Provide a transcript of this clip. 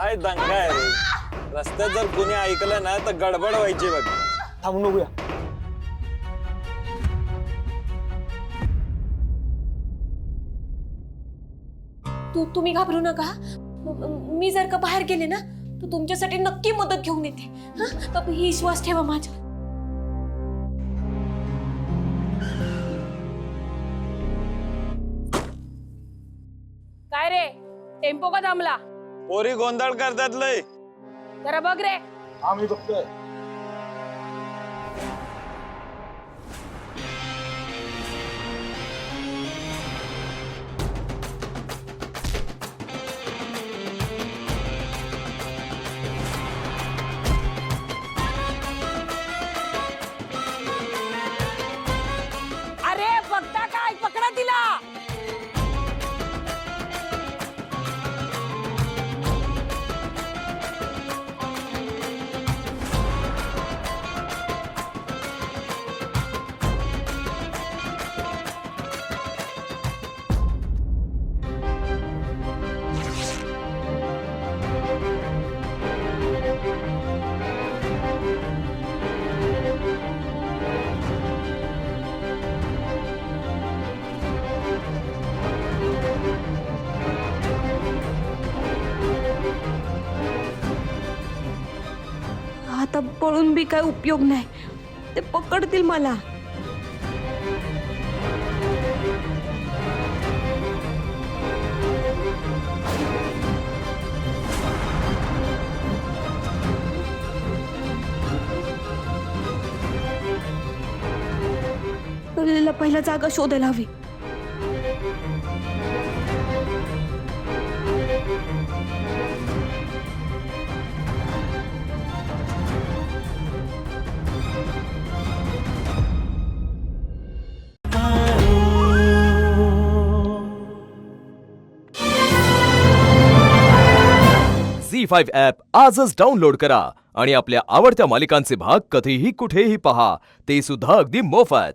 काय दंगा आहे रे. रस्त्यात जर कुणी ऐकलं ना तर गडबड व्हायची बघ. थांबू नकोया. तुम्ही घाबरू नका. मी जर का बाहेर गेले ना तर तुमच्यासाठी नक्की मदत घेऊन येते. हा, ही विश्वास ठेवा माझ्यावर. काय रे, टेम्पो का थांबला? पोरी गोंधळ करतात लय. जरा बघ रे. आम्ही बघतोय. अरे बघता काय, पकडा तिला. आता पळून बी काय उपयोग नाही. ते पकडतील मला. पहिला जागा शोधायला हवी. झी5 ॲप आजच डाउनलोड करा आणि आपल्या आवडत्या मालिकांचे भाग कधीही कुठेही पहा, ते सुद्धा अगदी मोफत.